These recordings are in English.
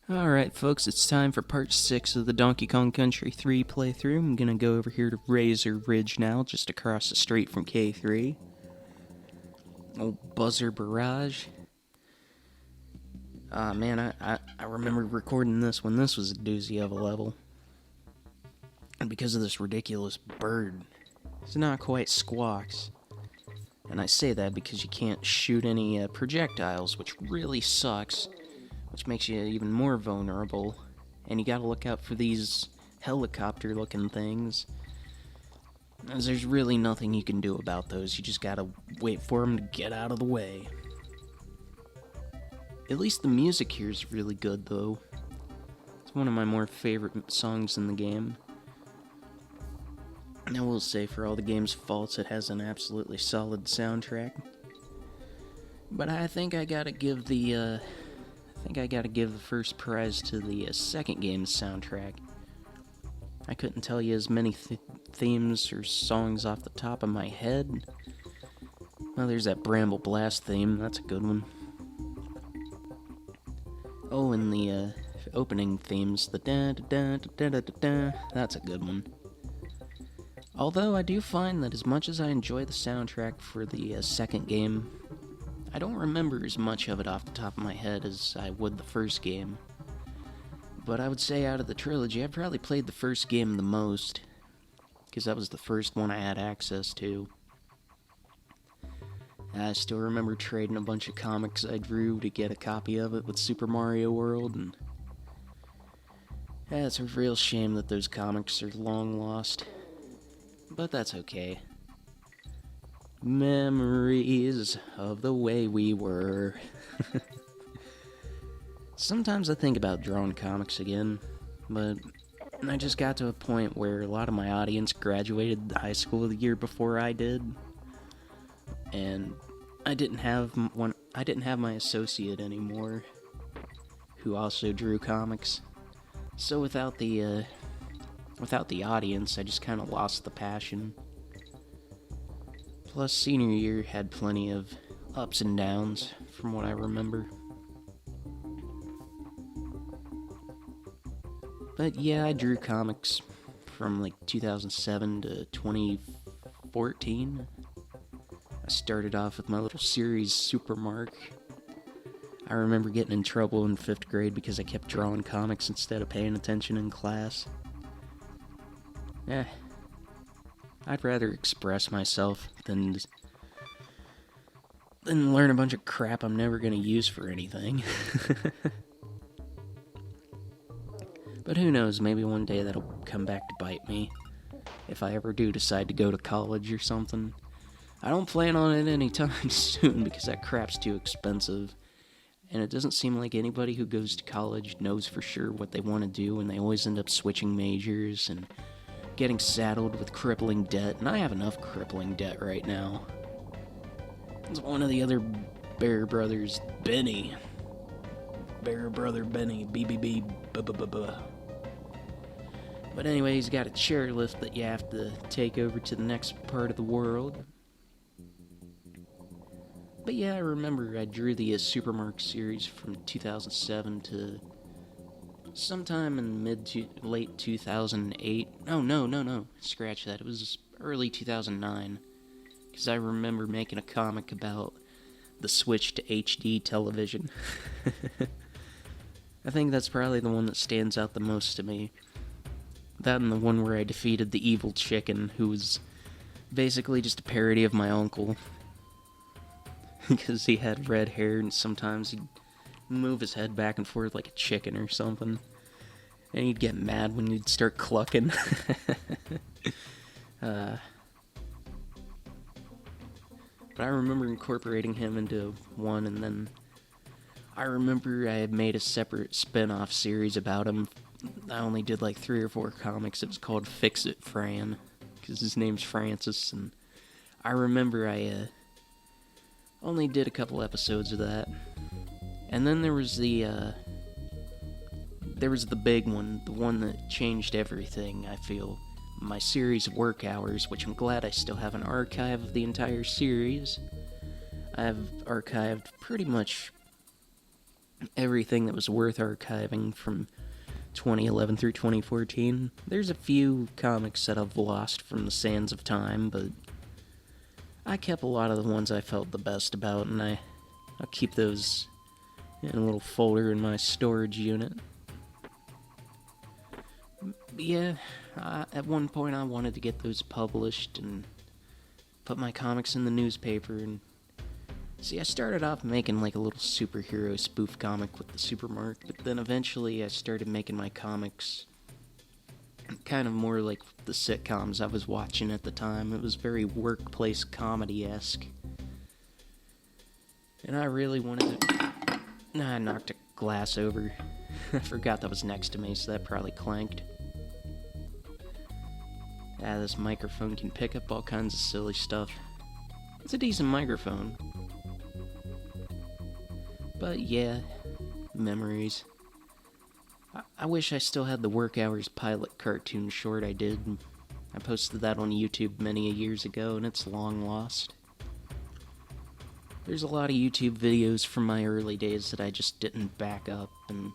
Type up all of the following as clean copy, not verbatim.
Alright folks, it's time for part 6 of the Donkey Kong Country 3 playthrough. I'm gonna go over here to Razor Ridge now, just across the street from K3. Old Buzzer Barrage. Man, I remember recording this when this was a doozy of a level. And because of this ridiculous bird. It's not quite squawks. And I say that because you can't shoot any projectiles, which really sucks. Which makes you even more vulnerable. And you gotta look out for these helicopter-looking things. As there's really nothing you can do about those. You just gotta wait for them to get out of the way. At least the music here is really good, though. It's one of my more favorite songs in the game. I will say, for all the game's faults, it has an absolutely solid soundtrack. But I think I gotta give the first prize to the second game's soundtrack. I couldn't tell you as many themes or songs off the top of my head. Well, there's that Bramble Blast theme, that's a good one. Oh, and the opening themes, the da-da-da-da-da-da-da, that's a good one. Although I do find that as much as I enjoy the soundtrack for the second game, I don't remember as much of it off the top of my head as I would the first game. But I would say out of the trilogy, I probably played the first game the most, because that was the first one I had access to. I still remember trading a bunch of comics I drew to get a copy of it with Super Mario World, and it's a real shame that those comics are long lost. But that's okay. Memories of the way we were. Sometimes I think about drawing comics again, but I just got to a point where a lot of my audience graduated high school the year before I did, and I didn't have my associate anymore, who also drew comics. So without the audience, I just kind of lost the passion. Plus, senior year had plenty of ups and downs, from what I remember. But yeah, I drew comics from like 2007 to 2014. I started off with my little series, Fromark. I remember getting in trouble in 5th grade because I kept drawing comics instead of paying attention in class. I'd rather express myself than learn a bunch of crap I'm never gonna use for anything. But who knows, maybe one day that'll come back to bite me. If I ever do decide to go to college or something. I don't plan on it anytime soon because that crap's too expensive. And it doesn't seem like anybody who goes to college knows for sure what they want to do, and they always end up switching majors and getting saddled with crippling debt, and I have enough crippling debt right now. It's one of the other Bear Brothers, Benny. Bear Brother Benny, BBB, buh. But anyway, he's got a chairlift that you have to take over to the next part of the world. But yeah, I remember I drew the Fromark series from 2007 to sometime in late 2008. Oh, no. Scratch that. It was early 2009. Because I remember making a comic about the switch to HD television. I think that's probably the one that stands out the most to me. That and the one where I defeated the evil chicken, who was basically just a parody of my uncle. Because he had red hair and sometimes he'd move his head back and forth like a chicken or something. And he'd get mad when you'd start clucking. But I remember incorporating him into one, and then I remember I had made a separate spin-off series about him. I only did like 3 or 4 comics. It was called Fix It Fran, because his name's Francis, and I remember I only did a couple episodes of that. And then there was the big one, the one that changed everything, I feel. My series Work Hours, which I'm glad I still have an archive of the entire series. I've archived pretty much everything that was worth archiving from 2011 through 2014. There's a few comics that I've lost from the sands of time, but I kept a lot of the ones I felt the best about, and I'll keep those in a little folder in my storage unit. Yeah, at one point I wanted to get those published and put my comics in the newspaper. And see, I started off making like a little superhero spoof comic with the Fromark, but then eventually I started making my comics kind of more like the sitcoms I was watching at the time. It was very workplace comedy-esque, and I really wanted to... I knocked a glass over. I forgot that was next to me, so that probably clanked. This microphone can pick up all kinds of silly stuff. It's a decent microphone. But yeah, memories. I wish I still had the Work Hours pilot cartoon short I did. I posted that on YouTube many years ago, and it's long lost. There's a lot of YouTube videos from my early days that I just didn't back up, and...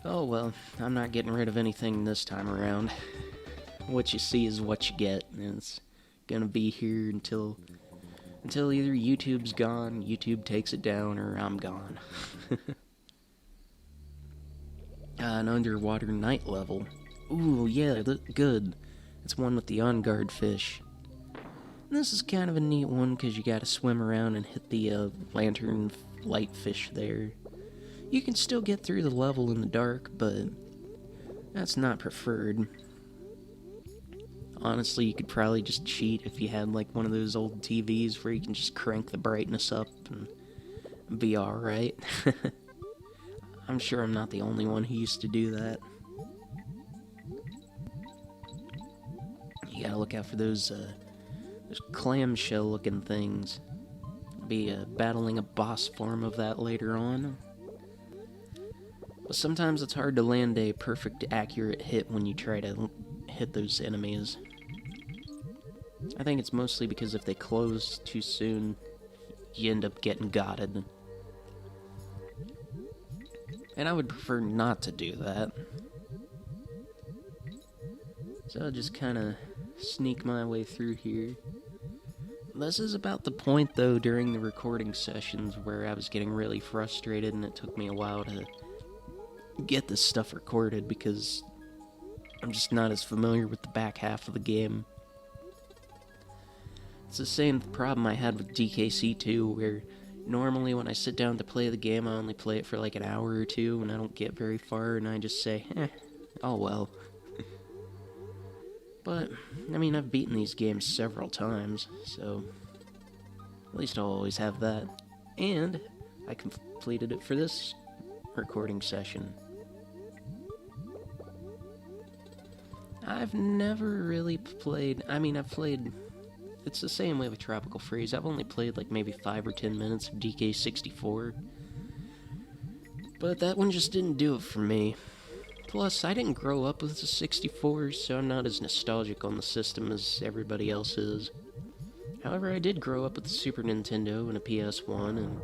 oh well, I'm not getting rid of anything this time around. What you see is what you get, and it's gonna be here until either YouTube's gone, YouTube takes it down, or I'm gone. An underwater night level. Ooh, yeah, good. It's one with the on-guard fish. And this is kind of a neat one, because you gotta swim around and hit the lantern light fish there. You can still get through the level in the dark, but that's not preferred. Honestly, you could probably just cheat if you had like one of those old TVs where you can just crank the brightness up and be alright. I'm sure I'm not the only one who used to do that. You gotta look out for those clamshell looking things. Be battling a boss form of that later on. But sometimes it's hard to land a perfect accurate hit when you try to hit those enemies. I think it's mostly because if they close too soon, you end up getting gotted. And I would prefer not to do that. So I'll just kind of sneak my way through here. This is about the point, though, during the recording sessions where I was getting really frustrated, and it took me a while to get this stuff recorded because I'm just not as familiar with the back half of the game. It's the same problem I had with DKC2, where normally when I sit down to play the game, I only play it for like an hour or two, and I don't get very far, and I just say, oh well. But, I mean, I've beaten these games several times, so at least I'll always have that. And I completed it for this recording session. I've never really played... I've played... It's the same way with Tropical Freeze. I've only played like maybe 5 or 10 minutes of DK64. But that one just didn't do it for me. Plus, I didn't grow up with the 64, so I'm not as nostalgic on the system as everybody else is. However, I did grow up with the Super Nintendo and a PS1, and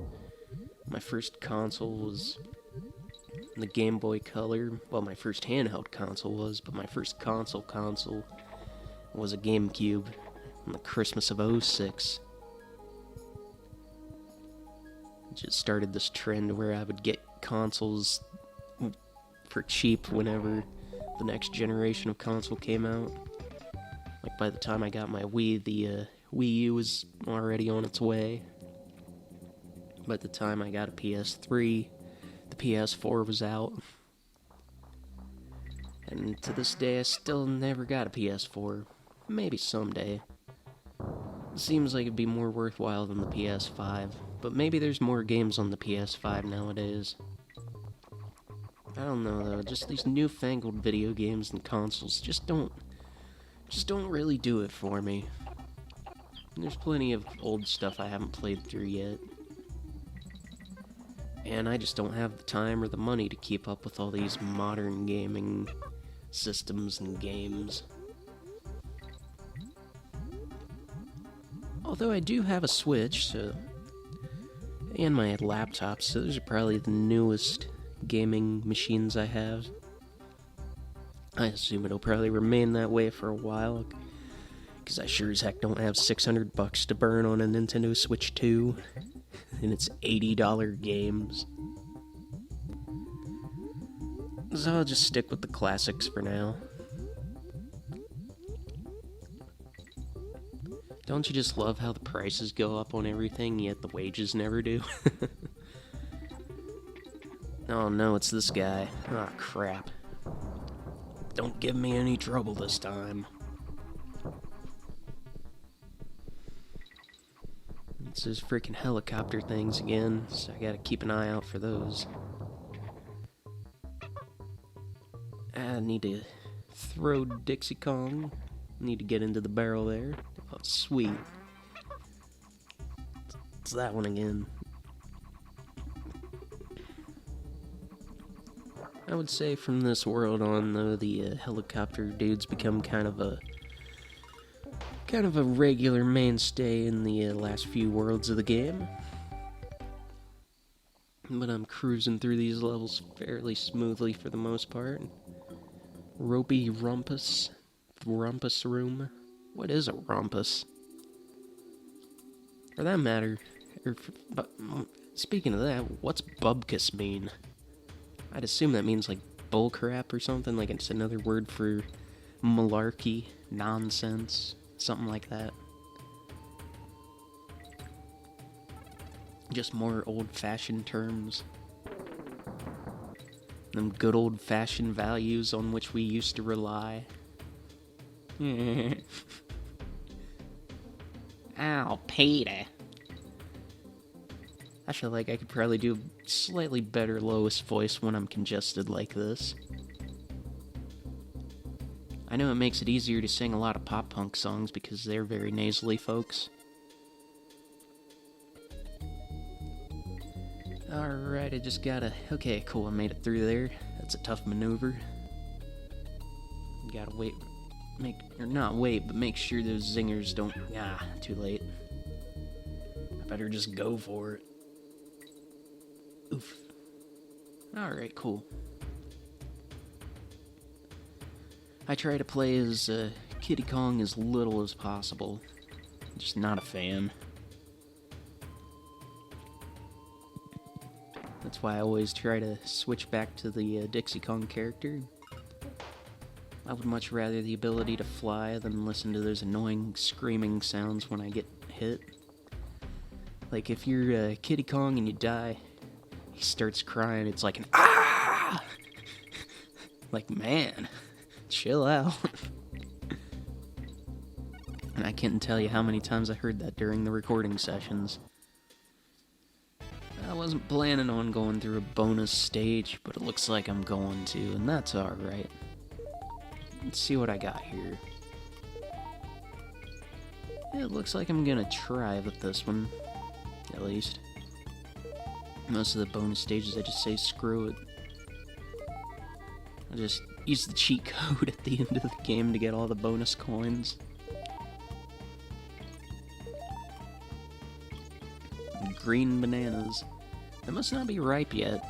my first console was the Game Boy Color. Well, my first handheld console was, but my first console was a GameCube on the Christmas of '06. It just started this trend where I would get consoles for cheap whenever the next generation of console came out. Like, by the time I got my Wii, the Wii U was already on its way. By the time I got a PS3, the PS4 was out. And to this day, I still never got a PS4. Maybe someday. It seems like it'd be more worthwhile than the PS5, but maybe there's more games on the PS5 nowadays. I don't know though, just these newfangled video games and consoles just don't really do it for me. There's plenty of old stuff I haven't played through yet. And I just don't have the time or the money to keep up with all these modern gaming systems and games. Although I do have a Switch, so... and my laptop, so those are probably the newest gaming machines I have. I assume it'll probably remain that way for a while, because I sure as heck don't have $600 to burn on a Nintendo Switch 2, and it's $80 games. So I'll just stick with the classics for now. Don't you just love how the prices go up on everything, yet the wages never do? Oh no, it's this guy. Oh crap. Don't give me any trouble this time. It's those freaking helicopter things again, so I gotta keep an eye out for those. I need to throw Dixie Kong. Need to get into the barrel there. Oh, sweet. It's that one again. I would say from this world on, though, the helicopter dudes become kind of a regular mainstay in the last few worlds of the game. But I'm cruising through these levels fairly smoothly for the most part. Ropey Rumpus. Rumpus Room. What is a rumpus? For that matter, but speaking of that, what's bubkus mean? I'd assume that means like bullcrap or something, like it's another word for malarkey, nonsense, something like that. Just more old-fashioned terms. Them good old-fashioned values on which we used to rely. Ow, Peter. I feel like I could probably do a slightly better Lois voice when I'm congested like this. I know it makes it easier to sing a lot of pop-punk songs because they're very nasally, folks. Alright, I just gotta... Okay, cool, I made it through there. That's a tough maneuver. Gotta wait... not wait, but make sure those zingers don't... Ah, too late. I better just go for it. Oof. Alright, cool. I try to play as Kiddy Kong as little as possible. Just not a fan. That's why I always try to switch back to the Dixie Kong character. I would much rather the ability to fly than listen to those annoying screaming sounds when I get hit. Like if you're Kiddy Kong and you die, he starts crying, it's like an ah! Like, man, chill out. And I can't tell you how many times I heard that during the recording sessions. I wasn't planning on going through a bonus stage, but it looks like I'm going to, and that's alright. Let's see what I got here. Yeah, it looks like I'm gonna try with this one, at least. Most of the bonus stages I just say screw it. I just use the cheat code at the end of the game to get all the bonus coins. Green bananas. They must not be ripe yet.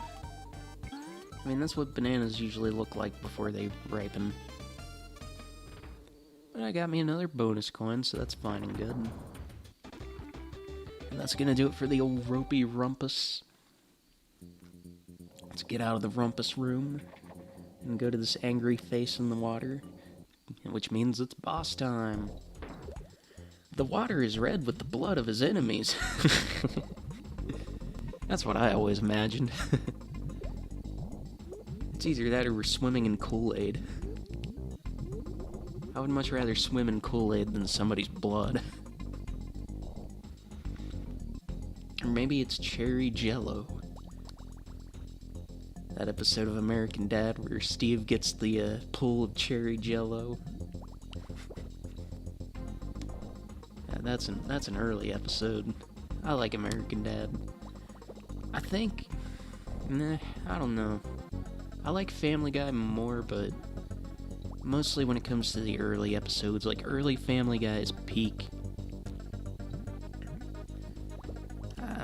I mean, that's what bananas usually look like before they ripen. But I got me another bonus coin, so that's fine and good. And that's gonna do it for the old Ropey Rumpus. Let's get out of the Rumpus room and go to this angry face in the water, which means it's boss time. The water is red with the blood of his enemies. That's what I always imagined. It's either that or we're swimming in Kool-Aid. I would much rather swim in Kool-Aid than somebody's blood. Or maybe it's cherry jello. That episode of American Dad where Steve gets the pool of cherry jello. Yeah, that's an early episode. I like American Dad. I think... Nah, I don't know. I like Family Guy more, but... mostly when it comes to the early episodes. Like, early Family Guy is peak.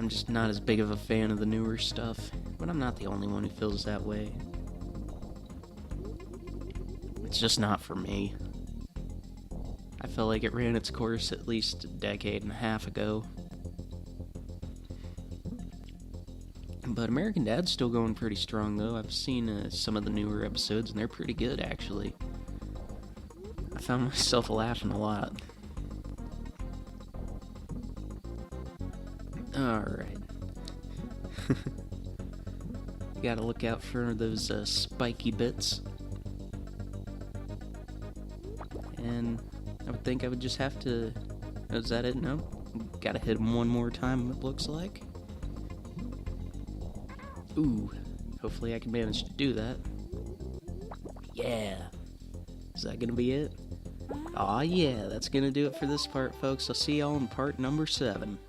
I'm just not as big of a fan of the newer stuff, but I'm not the only one who feels that way. It's just not for me. I felt like it ran its course at least a decade and a half ago. But American Dad's still going pretty strong, though. I've seen some of the newer episodes, and they're pretty good, actually. I found myself laughing a lot. Alright. You gotta look out for those spiky bits. And I would think I would just have to... Is that it? No? Gotta hit them one more time, it looks like. Ooh, hopefully I can manage to do that. Yeah. Is that gonna be it? Aw, yeah, that's gonna do it for this part, folks. I'll see y'all in part number 7.